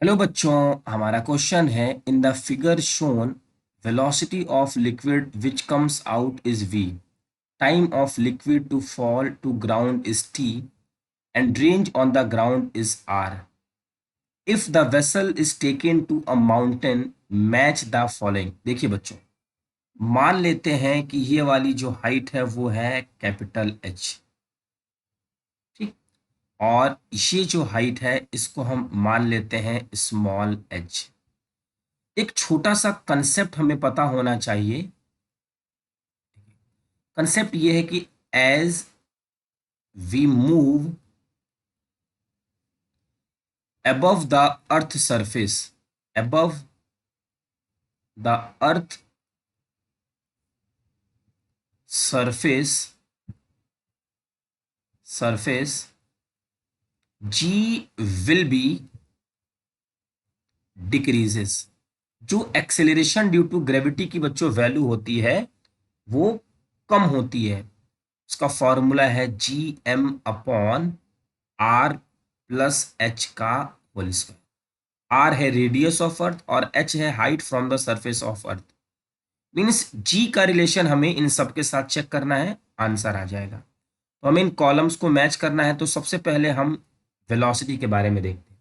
Hello बच्चों, हमारा question है in the figure shown velocity of liquid which comes out is v, time of liquid to fall to ground is t and range on the ground is r. If the vessel is taken to a mountain match the following. देखिए बच्चों, मान लेते हैं कि ये वाली जो height है वो है कैपिटल H. ठीक. और ये जो हाइट है इसको हम मान लेते हैं स्मॉल h. एक छोटा सा कंसेप्ट हमें पता होना चाहिए. कंसेप्ट ये है कि as we move above the earth surface, above the earth surface g will be decreases. जो एक्सेलरेशन ड्यू टू ग्रेविटी की बच्चों वैल्यू होती है वो कम होती है. उसका फॉर्मूला है G M upon R plus H का होल स्क्वायर. आर है रेडियस ऑफ अर्थ और एच है height from the surface of earth. Means G का रिलेशन हमें इन सब के साथ चेक करना है, आंसर आ जाएगा. तो हमें इन कॉलम्स को मैच करना है. तो सबसे पहले हम वेलोसिटी के बारे में देखते हैं.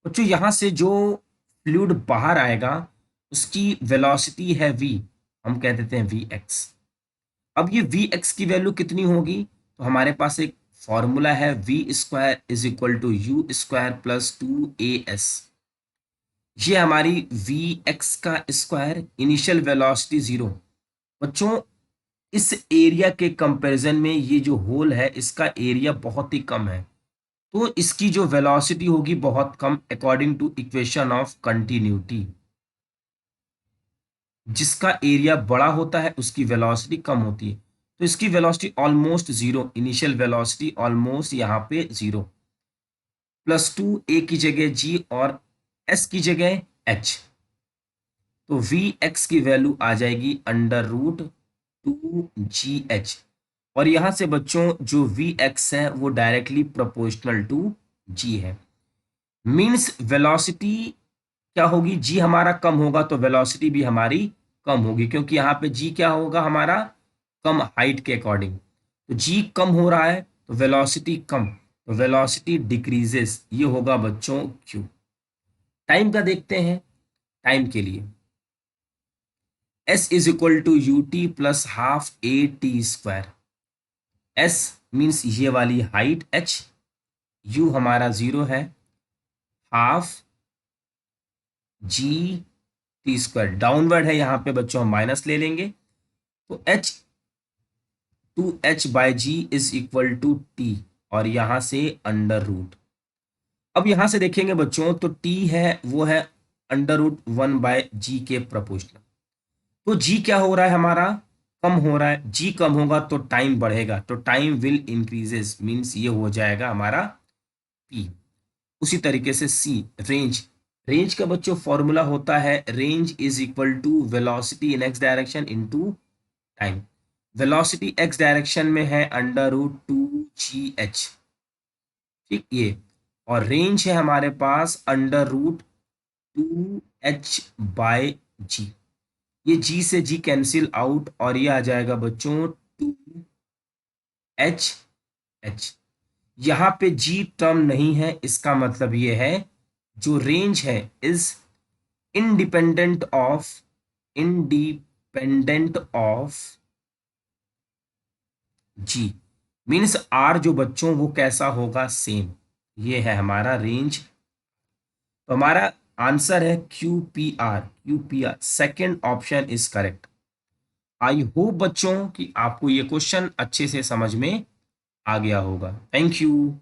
बच्चों यहाँ से जो फ्लूइड बाहर आएगा उसकी वेलोसिटी है v, हम कह देते हैं वी एक्स. अब ये वी एक्स की वैल्यू कितनी होगी? तो हमारे पास एक फॉर्मूला है v square is equal to u square plus 2as. ये हमारी वी एक्स का स्क्वायर, इनिशियल वेलोसिटी 0. बच्चों इस एरिया के कंपैरिजन में ये जो होल है इसका एरिया बहुत ही कम है, तो इसकी जो वेलोसिटी होगी बहुत कम, according to equation of continuity. जिसका एरिया बड़ा होता है उसकी वेलोसिटी कम होती है. तो इसकी velocity almost zero, initial velocity almost यहाँ पे जीरो. प्लस 2a की जगह g और s की जगह h. तो वी एक्स की वैल्यू आ जाएगी अंडर रूट 2gh. और यहां से बच्चों जो वी एक्स है वो डायरेक्टली प्रोपोर्शनल टू g है. मीन्स वेलोसिटी क्या होगी? g हमारा कम होगा तो वेलोसिटी भी हमारी कम होगी, क्योंकि यहाँ पे g क्या होगा हमारा? कम हाइट के अकॉर्डिंग. तो g कम हो रहा है तो वेलोसिटी कम, तो वेलोसिटी डिक्रीजेस. ये होगा बच्चों q. टाइम का देखते हैं. टाइम के लिए s is equal to u t plus half a t square. s means ये वाली हाइट h, u हमारा 0 है, half g t square. Downward है यहाँ पे बच्चों, हम माइनस ले लेंगे. तो h 2h by g is equal to t, और यहां से अंडर रूट. अब यहां से देखेंगे बच्चों तो t है वो है अंडर रूट 1 बाय जी के प्रोपोर्शनल. तो g क्या हो रहा है हमारा? कम हो रहा है. g कम होगा तो टाइम बढ़ेगा, तो टाइम विल इंक्रीजेस, मीन्स ये हो जाएगा हमारा p. उसी तरीके से c रेंज. रेंज का बच्चों फॉर्मूला होता है range is equal to velocity in x direction into time. Velocity x direction में है अंडर रूट 2gh. ठीक. ये और रेंज है हमारे पास अंडर रूट 2h बाय जी. ये g से g कैंसिल आउट और ये आ जाएगा बच्चों 2h h. यहाँ पे g टर्म नहीं है, इसका मतलब ये है जो रेंज है is independent of g. Means r जो बच्चों वो कैसा होगा? सेम. ये है हमारा रेंज. तो हमारा आंसर है Q P R. Q P R second option is correct. I hope बच्चों कि आपको ये क्वेश्चन अच्छे से समझ में आ गया होगा. Thank you.